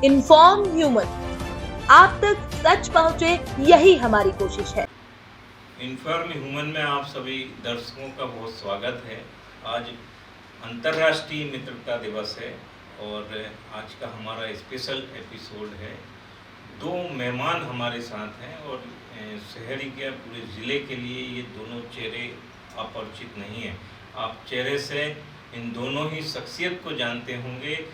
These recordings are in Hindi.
इन्फॉर्म ह्यूमन, आप तक सच पहुंचे, यही हमारी कोशिश है। इन्फॉर्म ह्यूमन में आप सभी दर्शकों का बहुत स्वागत है। आज अंतर्राष्ट्रीय मित्रता दिवस है और आज का हमारा स्पेशल एपिसोड है। दो मेहमान हमारे साथ हैं और शहर ही क्या पूरे ज़िले के लिए ये दोनों चेहरे अपरिचित नहीं हैं। आप चेहरे से इन दोनों ही शख्सियत को जानते होंगे,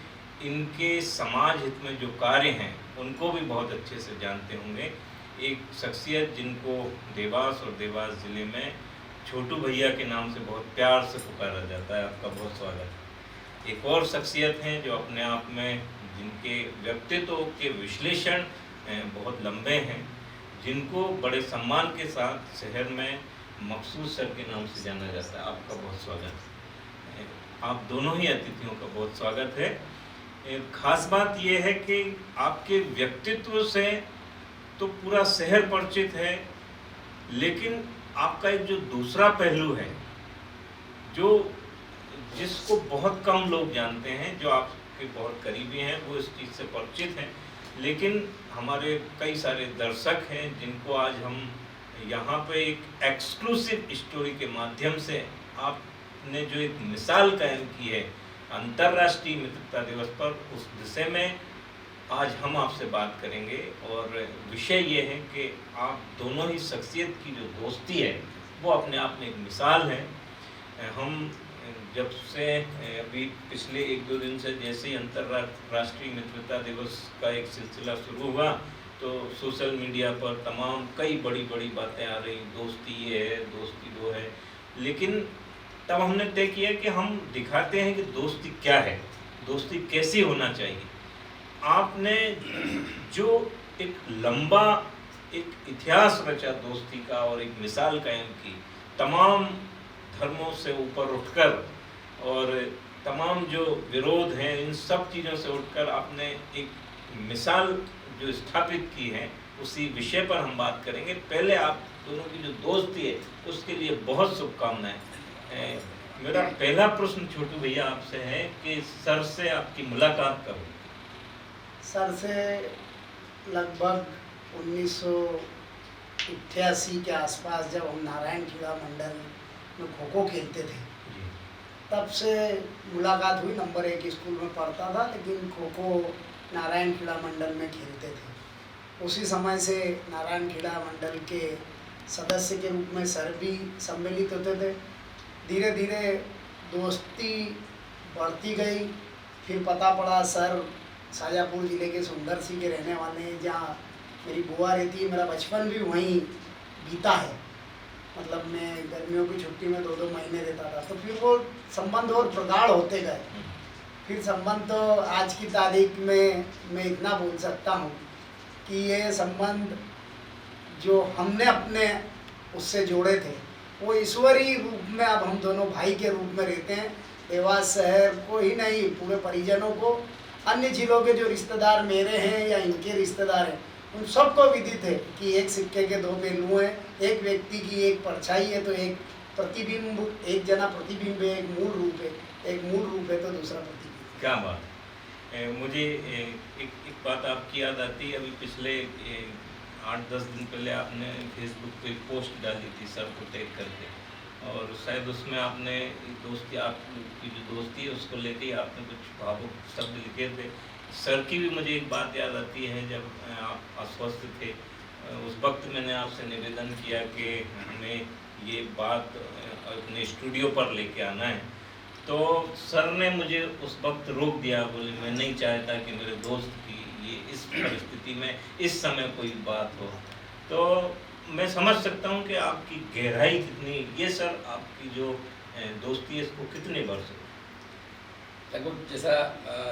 इनके समाज हित में जो कार्य हैं उनको भी बहुत अच्छे से जानते होंगे। एक शख्सियत जिनको देवास और देवास ज़िले में छोटू भैया के नाम से बहुत प्यार से पुकारा जाता है, आपका बहुत स्वागत है। एक और शख्सियत हैं जो अपने आप में जिनके व्यक्तित्व के विश्लेषण बहुत लंबे हैं, जिनको बड़े सम्मान के साथ शहर में मकसूद सर के नाम से जाना जाता है, आपका बहुत स्वागत है। आप दोनों ही अतिथियों का बहुत स्वागत है। खास बात यह है कि आपके व्यक्तित्व से तो पूरा शहर परिचित है, लेकिन आपका एक जो दूसरा पहलू है जो जिसको बहुत कम लोग जानते हैं, जो आपके बहुत करीबी हैं, वो इस चीज़ से परिचित हैं, लेकिन हमारे कई सारे दर्शक हैं जिनको आज हम यहाँ पे एक एक्सक्लूसिव स्टोरी के माध्यम से आपने जो एक मिसाल कायम की है अंतर्राष्ट्रीय मित्रता दिवस पर, उस विषय में आज हम आपसे बात करेंगे। और विषय ये है कि आप दोनों ही शख्सियत की जो दोस्ती है वो अपने आप में एक मिसाल है। हम जब से अभी पिछले एक दो दिन से जैसे ही अंतर्राष्ट्रीय मित्रता दिवस का एक सिलसिला शुरू हुआ तो सोशल मीडिया पर तमाम कई बड़ी बड़ी बातें आ रही, दोस्ती ये है, दोस्ती वो है, लेकिन तब हमने तय किया कि हम दिखाते हैं कि दोस्ती क्या है, दोस्ती कैसी होना चाहिए। आपने जो एक लंबा एक इतिहास रचा दोस्ती का और एक मिसाल कायम की, तमाम धर्मों से ऊपर उठकर और तमाम जो विरोध हैं इन सब चीज़ों से उठकर आपने एक मिसाल जो स्थापित की है, उसी विषय पर हम बात करेंगे। पहले आप दोनों की जो दोस्ती है उसके लिए बहुत शुभकामनाएं। मेरा पहला प्रश्न छोटू भैया आपसे है कि सर से आपकी मुलाकात कब हुई? सर से लगभग 1988 के आसपास, जब हम नारायण खेड़ा मंडल में खो खो खेलते थे, तब से मुलाकात हुई। नंबर 1 स्कूल में पढ़ता था, लेकिन खो खो नारायण खेड़ा मंडल में खेलते थे। उसी समय से नारायण खेड़ा मंडल के सदस्य के रूप में सर भी सम्मिलित होते थे। धीरे धीरे दोस्ती बढ़ती गई। फिर पता पड़ा सर शाजापुर ज़िले के सुंदर सी के रहने वाले हैं, जहाँ मेरी बुआ रहती है। मेरा बचपन भी वहीं बीता है, मतलब मैं गर्मियों की छुट्टी में 2-2 महीने रहता था। तो फिर वो संबंध और प्रगाढ़ होते गए। फिर संबंध तो आज की तारीख में मैं इतना बोल सकता हूँ कि ये संबंध जो हमने अपने उससे जोड़े थे वो ईश्वरीय रूप में अब हम दोनों भाई के रूप में रहते हैं। देवास शहर को ही नहीं, पूरे परिजनों को, अन्य जिलों के जो रिश्तेदार मेरे हैं या इनके रिश्तेदार हैं, उन सबको विदित है कि एक सिक्के के 2 पहलू हैं। एक व्यक्ति की एक परछाई है तो एक प्रतिबिंब, एक जना प्रतिबिंब है, एक मूल रूप है। एक मूल रूप है तो दूसरा प्रतिबिंब। क्या बात है। मुझे एक बात आपकी याद आती है। अभी पिछले 8-10 दिन पहले आपने फेसबुक पे पोस्ट डाली थी सर को टैग करके, और शायद उसमें आपने दोस्ती, आपकी जो दोस्ती है उसको लेके आपने कुछ भावुक शब्द लिखे थे। सर की भी मुझे एक बात याद आती है, जब आप अस्वस्थ थे उस वक्त मैंने आपसे निवेदन किया कि हमें ये बात अपने स्टूडियो पर लेके आना है, तो सर ने मुझे उस वक्त रोक दिया। बोले मैं नहीं चाहता कि मेरे दोस्त की ये इस परिस्थिति में इस समय कोई बात हो। तो मैं समझ सकता हूँ कि आपकी गहराई कितनी, ये सर आपकी जो दोस्ती है इसको कितने वर्ष हो? लगभग जैसा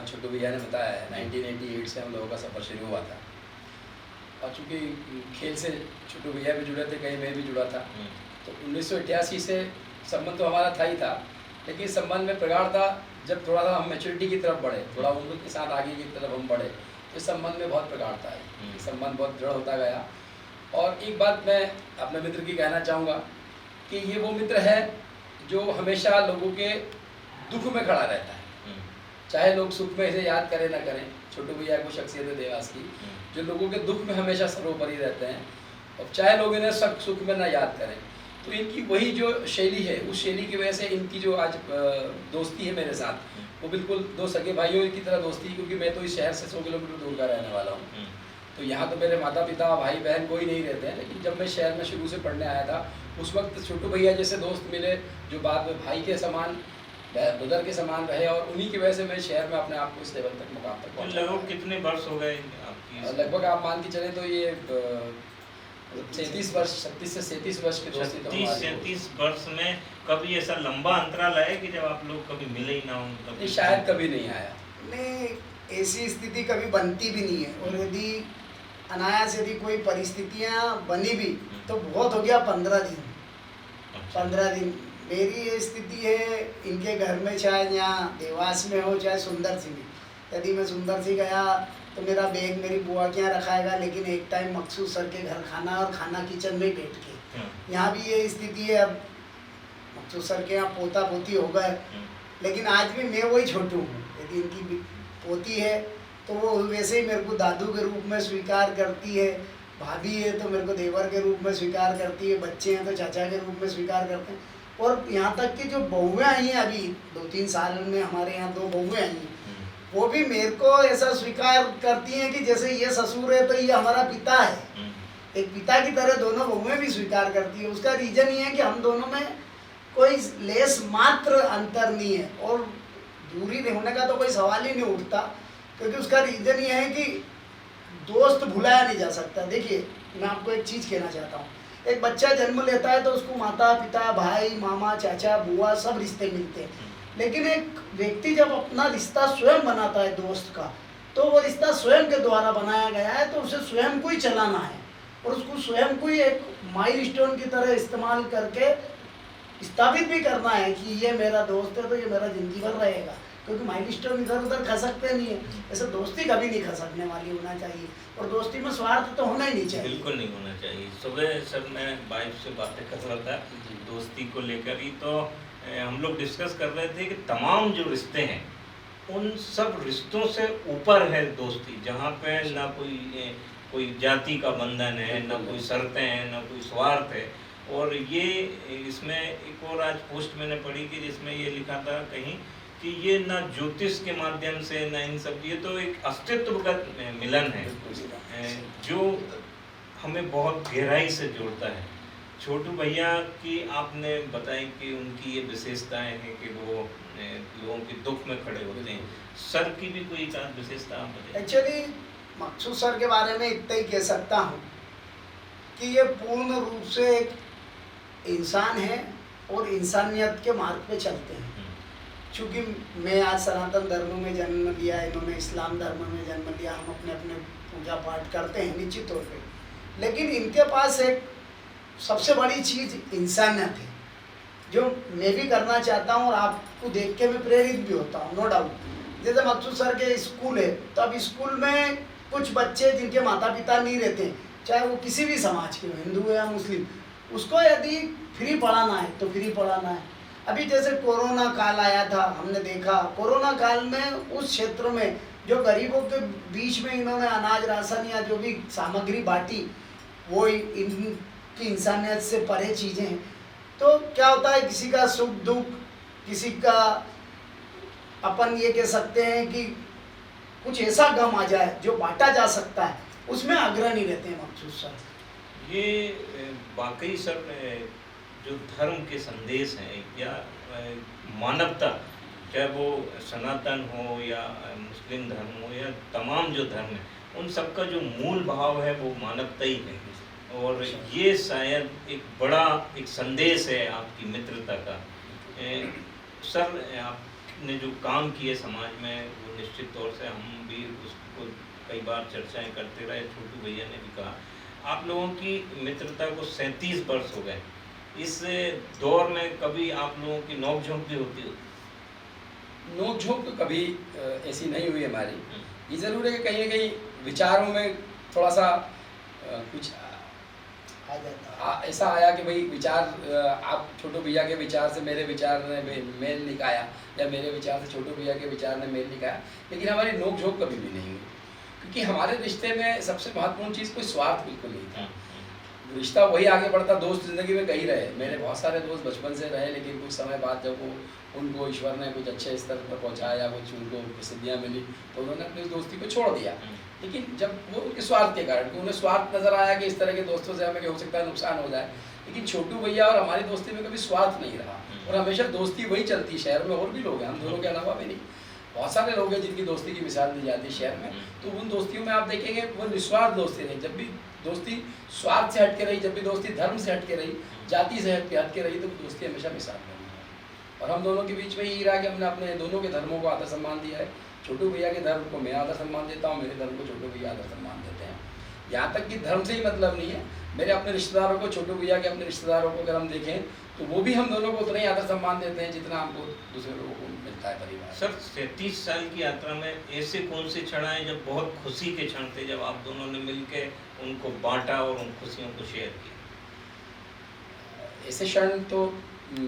छोटू भैया ने बताया है, 1988 से हम लोगों का सफ़र शुरू हुआ था। और चूँकि खेल से छोटू भैया भी जुड़े थे, कहीं मैं भी जुड़ा था, तो 1988 से संबंध तो हमारा था ही था, लेकिन संबंध में प्रगाढ़ता जब थोड़ा सा हम मैच्योरिटी की तरफ बढ़े, थोड़ा उम्र के साथ आगे की तरफ हम बढ़े, तो इस संबंध में बहुत प्रगाढ़ता है। संबंध बहुत दृढ़ होता गया। और एक बात मैं अपने मित्र की कहना चाहूँगा कि ये वो मित्र है जो हमेशा लोगों के दुख में खड़ा रहता है। चाहे लोग सुख में इसे याद करें ना करें, छोटू भैया को शख्सियत है देवास की जो लोगों के दुख में हमेशा सर्वोपरि रहते हैं, और चाहे लोग इन्हें सुख में ना याद करें। तो इनकी वही जो शैली है, उस शैली की वजह से इनकी जो आज दोस्ती है मेरे साथ, वो बिल्कुल दो सगे भाइयों की तरह दोस्ती है, क्योंकि मैं तो इस शहर से 100 किलोमीटर दूर का रहने वाला हूँ। तो यहाँ तो मेरे माता पिता भाई बहन कोई नहीं रहते हैं, लेकिन जब मैं शहर में शुरू से पढ़ने आया था उस वक्त छोटू भैया जैसे दोस्त मिले जो बाद में भाई के समान ब्रदर के समान रहे, और उन्हीं की वजह से मैं शहर में अपने आप को इस लेवल तक मुकाम तक पहुँचा। लगभग कितने वर्ष हो गए आपकी? लगभग आप मान के चले तो ये 37 वर्ष, 36 से 37 वर्ष के दोस्ती। 37 वर्ष में कभी ऐसा लंबा अंतराल है कि जब आप लोग कभी मिले ही ना हो? नहीं, शायद कभी नहीं आया। नहीं, ऐसी स्थिति कभी बनती भी नहीं है, और यदि अनायास यदि कोई परिस्थितियाँ बनी भी तो बहुत हो गया 15 दिन। 15 दिन मेरी ये स्थिति है इनके घर में, चाहे यहाँ देवास में हो चाहे सुंदर सिंह में। यदि मैं सुंदर सिंह गया तो मेरा बैग मेरी बुआ के यहाँ रखाएगा, लेकिन एक टाइम मकसूद सर के घर खाना, और खाना किचन में बैठ के। यहाँ भी ये स्थिति है। अब मकसूद सर के यहाँ पोता पोती हो गए, लेकिन आज भी मैं वही छोटू हूँ। यदि इनकी पोती है तो वो वैसे ही मेरे को दादू के रूप में स्वीकार करती है, भाभी है तो मेरे को देवर के रूप में स्वीकार करती है, बच्चे हैं तो चाचा के रूप में स्वीकार करते हैं। और यहाँ तक कि जो बहुएँ आई हैं अभी 2-3 साल में, हमारे यहाँ 2 बहुएँ आई हैं, वो भी मेरे को ऐसा स्वीकार करती हैं कि जैसे ये ससुर है तो ये हमारा पिता है। एक पिता की तरह दोनों बहुएँ भी स्वीकार करती है। उसका रीज़न ये है कि हम दोनों में कोई लेस मात्र अंतर नहीं है, और दूरी होने का तो कोई सवाल ही नहीं उठता, क्योंकि उसका रीज़न ये है कि दोस्त भुलाया नहीं जा सकता। देखिए, मैं आपको एक चीज़ कहना चाहता हूँ, एक बच्चा जन्म लेता है तो उसको माता पिता भाई मामा चाचा बुआ सब रिश्ते मिलते हैं, लेकिन एक व्यक्ति जब अपना रिश्ता स्वयं बनाता है दोस्त का, तो वो रिश्ता स्वयं के द्वारा बनाया गया है, तो उसे स्वयं को ही चलाना है, और उसको स्वयं को ही एक माइलस्टोन की तरह इस्तेमाल करके स्थापित भी करना है कि ये मेरा दोस्त है तो ये मेरा जिंदगी भर रहेगा, क्योंकि माइलस्टोन इधर उधर खसकते नहीं है। ऐसे दोस्ती कभी नहीं खसकने वाली होना चाहिए, और दोस्ती में स्वार्थ तो होना ही नहीं चाहिए। बिल्कुल नहीं होना चाहिए। सुबह सर मैं वाइफ से बातें कर रहा था दोस्ती को लेकर ही, तो हम लोग डिस्कस कर रहे थे कि तमाम जो रिश्ते हैं उन सब रिश्तों से ऊपर है दोस्ती, जहाँ पे ना कोई जाति का बंधन है, ना कोई शर्तें हैं, ना कोई स्वार्थ है। और ये इसमें एक और आज पोस्ट मैंने पढ़ी कि जिसमें ये लिखा था कहीं कि ये ना ज्योतिष के माध्यम से ना इन सब, ये तो एक अस्तित्वगत मिलन है जो हमें बहुत गहराई से जोड़ता है। छोटू भैया की आपने बताई कि उनकी ये विशेषताएं हैं कि वो लोगों के दुख में खड़े होते हैं। सर की भी कोई विशेषता आप बताइए। एक्चुअली मकसूद सर के बारे में इतना ही कह सकता हूँ कि ये पूर्ण रूप से एक इंसान है और इंसानियत के मार्ग पे चलते हैं। चूँकि मैं आज सनातन धर्म में जन्म लिया, इन्होंने इस्लाम धर्म में जन्म लिया, हम अपने अपने पूजा पाठ करते हैं निश्चित तौर पे, लेकिन इनके पास एक सबसे बड़ी चीज़ इंसानियत है, जो मैं भी करना चाहता हूँ और आपको देख के मैं प्रेरित भी होता हूँ, नो डाउट। जैसे मकसूद सर के स्कूल है, तो अब स्कूल में कुछ बच्चे जिनके माता पिता नहीं रहते, चाहे वो किसी भी समाज के हो, हिंदू या मुस्लिम, उसको यदि फ्री पढ़ाना है तो फ्री पढ़ाना है। अभी जैसे कोरोना काल आया था, हमने देखा कोरोना काल में उस क्षेत्र में जो गरीबों के बीच में इन्होंने अनाज राशन या जो भी सामग्री बांटी, वो इनकी इंसानियत से परे चीज़ें हैं। तो क्या होता है, किसी का सुख दुख, किसी का अपन ये कह सकते हैं कि कुछ ऐसा गम आ जाए जो बांटा जा सकता है, उसमें अग्रणी रहते हैं मकसूद सर। ये वाकई सर जो धर्म के संदेश हैं या मानवता, चाहे वो सनातन हो या मुस्लिम धर्म हो या तमाम जो धर्म है, उन सबका जो मूल भाव है वो मानवता ही है। और ये शायद एक बड़ा एक संदेश है आपकी मित्रता का। सर आपने जो काम किए समाज में, वो निश्चित तौर से हम भी उसको कई बार चर्चाएं करते रहे, छोटू भैया ने भी कहा। आप लोगों की मित्रता को 37 वर्ष हो गए, इस दौर में कभी आप लोगों की नोक-झोंक भी होती हो? नोक-झोंक तो कभी ऐसी नहीं हुई हमारी। ये ज़रूर है कि कहीं ना कहीं विचारों में थोड़ा सा कुछ आ जाता है। ऐसा आया कि भाई विचार आप छोटू भैया के विचार से मेरे विचार ने मेल नहीं खाया, या मेरे विचार से छोटू भैया के विचार ने मेल नहीं खाया, लेकिन हमारी नोक झोंक कभी भी नहीं हुई, क्योंकि हमारे रिश्ते में सबसे महत्वपूर्ण चीज़ कोई स्वार्थ बिल्कुल नहीं था। रिश्ता वही आगे बढ़ता, दोस्त ज़िंदगी में कहीं रहे, मेरे बहुत सारे दोस्त बचपन से रहे, लेकिन कुछ समय बाद जब वो उनको ईश्वर ने कुछ अच्छे स्तर पर पहुँचाया, कुछ उनको प्रसिद्धियाँ मिली, तो उन्होंने अपनी दोस्ती को छोड़ दिया। लेकिन जब वो उनके स्वार्थ के कारण, उन्हें स्वार्थ नज़र आया कि इस तरह के दोस्तों से हमें हो सकता है नुकसान हो जाए, लेकिन छोटू भैया और हमारी दोस्ती में कभी स्वार्थ नहीं रहा, और हमेशा दोस्ती वही चलती। शहर में और भी लोग हैं, हम दोनों के अलावा भी नहीं, बहुत सारे लोग हैं जिनकी दोस्ती की मिसाल दी जाती है शहर में। तो उन दोस्तियों में आप देखेंगे वो निस्वार्थ दोस्ती रही। जब भी दोस्ती स्वार्थ से हट के रही, जब भी दोस्ती धर्म से हट के रही, जाति से हट के रही, तो वो दोस्ती हमेशा मिसाल बनी है। और हम दोनों के बीच में यही रहा कि हमने अपने दोनों के धर्मों को आदर सम्मान दिया है। छोटू भैया के धर्म को मैं आदर सम्मान देता हूँ, मेरे धर्म को छोटू भैया आदर सम्मान देते हैं। यहाँ तक कि धर्म से ही मतलब नहीं है, मेरे अपने रिश्तेदारों को, छोटू भैया के अपने रिश्तेदारों को अगर हम देखें तो वो भी हम दोनों को उतना ही आदर सम्मान देते हैं जितना हमको दूसरे लोगों को मिलता है परिवार। सर 33 साल की यात्रा में ऐसे कौन से क्षण आए जब बहुत खुशी के क्षण थे, जब आप दोनों ने मिलकर उनको बांटा और उन खुशियों को शेयर किया? ऐसे क्षण तो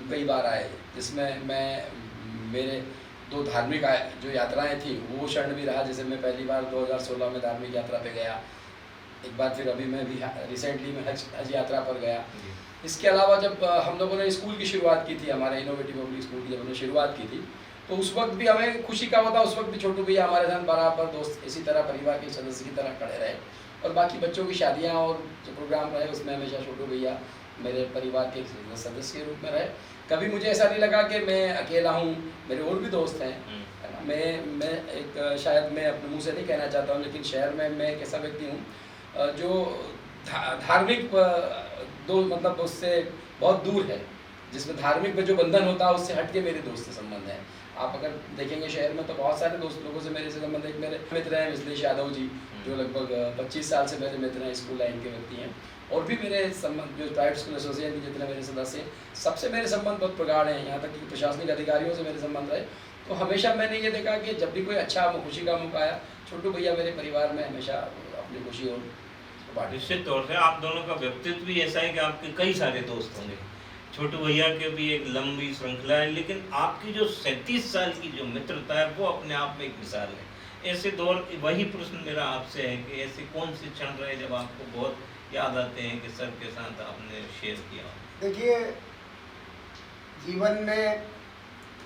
कई बार आए जिसमें मैं मेरे दो धार्मिक जो यात्राएं थी वो क्षण भी रहा। जैसे मैं पहली बार 2016 में धार्मिक यात्रा पे गया, एक बार फिर अभी मैं भी रिसेंटली में हज यात्रा पर गया। इसके अलावा जब हम लोगों ने स्कूल की शुरुआत की थी, हमारे इनोवेटिव पब्लिक स्कूल की जब हमने शुरुआत की थी, तो उस वक्त भी हमें खुशी का होता, उस वक्त भी छोटू भैया हमारे साथ बराबर दोस्त इसी तरह परिवार के सदस्य की तरह खड़े रहे। और बाकी बच्चों की शादियाँ और जो प्रोग्राम रहे उसमें हमेशा छोटू भैया मेरे परिवार के सदस्य के रूप में रहे। कभी मुझे ऐसा नहीं लगा कि मैं अकेला हूँ, मेरे और भी दोस्त हैं, है ना। मैं एक शायद मैं अपने मुँह से नहीं कहना चाहता हूँ, लेकिन शहर में मैं एक ऐसा व्यक्ति हूँ जो धार्मिक दो मतलब उससे बहुत दूर है, जिसमें धार्मिक में जो बंधन होता है उससे हट के मेरे दोस्त से संबंध है। आप अगर देखेंगे शहर में तो बहुत सारे दोस्त लोगों से मेरे से संबंध। एक मेरे मित्र हैं मिसलेश यादव जी, जो लगभग 25 साल से मेरे मित्र हैं, स्कूल लाइन के व्यक्ति हैं। और भी मेरे संबंध जो प्राइवेट स्कूल एसोसिएशन के जितने मेरे सदस्य हैं, सबसे मेरे संबंध बहुत प्रगाढ़ हैं। यहाँ तक कि प्रशासनिक अधिकारियों से मेरे संबंध रहे। तो हमेशा मैंने ये देखा कि जब भी कोई अच्छा खुशी का मौका आया, छोटू भैया मेरे परिवार में हमेशा अपनी खुशी और निश्चित तौर से आप दोनों का व्यक्तित्व भी ऐसा है कि आपके कई सारे दोस्त होंगे। छोटू भैया के भी एक लंबी श्रृंखला है, लेकिन आपकी जो 37 साल की जो मित्रता है वो अपने आप में एक मिसाल है। ऐसे दौर, वही प्रश्न मेरा आपसे है कि ऐसे कौन से क्षण रहे जब आपको बहुत याद आते हैं कि सर के साथ आपने शेयर किया? देखिए, जीवन में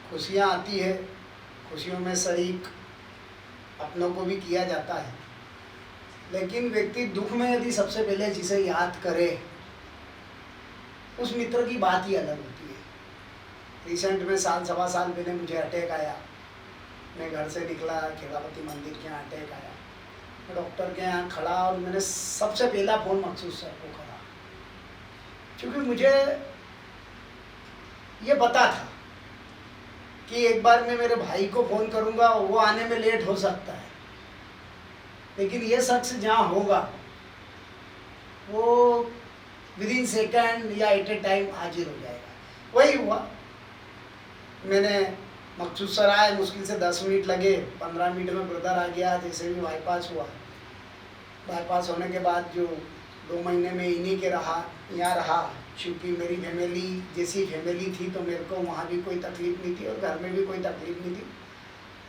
खुशियाँ आती है, खुशियों में शरीक अपनों को भी किया जाता है, लेकिन व्यक्ति दुख में यदि सबसे पहले जिसे याद करे उस मित्र की बात ही अलग होती है। रिसेंट में साल सवा साल पहले मुझे अटैक आया। मैं घर से निकला, खेलापति मंदिर के यहाँ अटैक आया। मैं डॉक्टर के यहाँ खड़ा और मैंने सबसे पहला फ़ोन मखसूस सर को करा, क्योंकि मुझे ये पता था कि एक बार मैं मेरे भाई को फ़ोन करूँगा, वो आने में लेट हो सकता है, लेकिन ये शख्स जहाँ होगा वो विदिन सेकंड या एट ए टाइम हाजिर हो जाएगा। वही हुआ। मैंने मखसूस सर आए, मुश्किल से 10 मिनट लगे, 15 मिनट में ब्रदर आ गया। जैसे भी बाईपास हुआ, बाईपास होने के बाद जो 2 महीने में इन्हीं के यहाँ रहा, क्योंकि मेरी फैमिली जैसी फैमिली थी तो मेरे को वहाँ भी कोई तकलीफ नहीं थी और घर में भी कोई तकलीफ नहीं थी।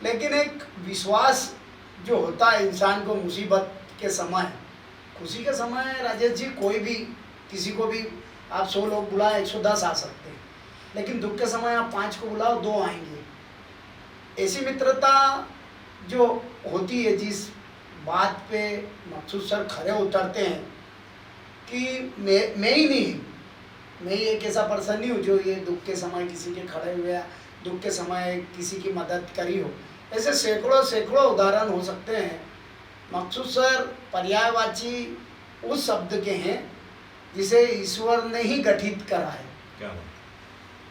लेकिन एक विश्वास जो होता है इंसान को मुसीबत के समय, खुशी के समय राजेश जी कोई भी किसी को भी आप 100 लोग बुलाए 110 आ सकते हैं, लेकिन दुख के समय आप 5 को बुलाओ 2 आएंगे। ऐसी मित्रता जो होती है, जिस बात पे मखसूस सर खरे उतरते हैं कि मैं ही नहीं, मैं ही एक ऐसा पर्सन नहीं हूँ जो ये दुख के समय किसी के खड़े हुए या दुख के समय किसी की मदद करी हो। ऐसे सैकड़ों उदाहरण हो सकते हैं। मखसूस सर पर्यायवाची उस शब्द के हैं जिसे ईश्वर ने ही गठित करा है। क्या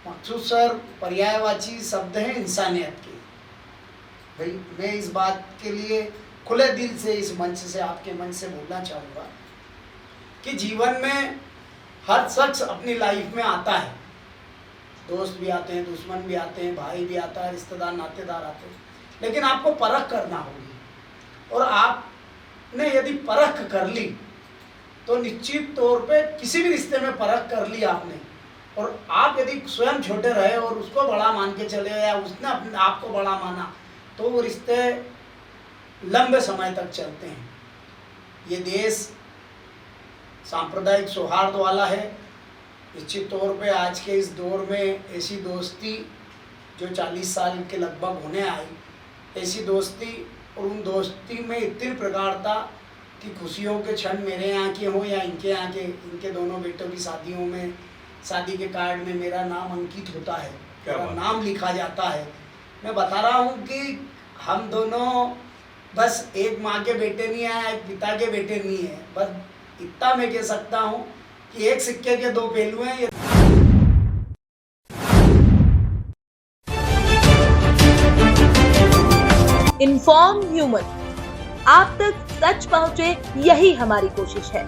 मखसूस सर पर्यायवाची शब्द हैं इंसानियत के। भाई मैं इस बात के लिए खुले दिल से इस मंच से, आपके मंच से बोलना चाहूँगा कि जीवन में हर शख्स अपनी लाइफ में आता है। दोस्त भी आते हैं, दुश्मन भी आते हैं, भाई भी आता है, रिश्तेदार नातेदार आते हैं, लेकिन आपको परख करना होगी। और आपने यदि परख कर ली तो निश्चित तौर पे किसी भी रिश्ते में परख कर ली आपने, और आप यदि स्वयं छोटे रहे और उसको बड़ा मान के चले या उसने अपने आप को बड़ा माना, तो वो रिश्ते लंबे समय तक चलते हैं। ये देश सांप्रदायिक सौहार्द वाला है। निश्चित तौर पे आज के इस दौर में ऐसी दोस्ती जो 40 साल के लगभग होने आई, ऐसी दोस्ती और उन दोस्ती में इतनी प्रगाढ़ता कि खुशियों के क्षण मेरे यहाँ के हों या इनके यहाँ के, इनके दोनों बेटों की शादियों में, शादी के कार्ड में मेरा नाम अंकित होता है, मेरा नाम लिखा जाता है। मैं बता रहा हूँ कि हम दोनों बस एक माँ के बेटे नहीं हैं, एक पिता के बेटे नहीं हैं। बस इतना मैं कह सकता हूँ कि एक सिक्के के दो पहलू हैं। इन्फॉर्म ह्यूमन, आप तक सच पहुंचे, यही हमारी कोशिश है।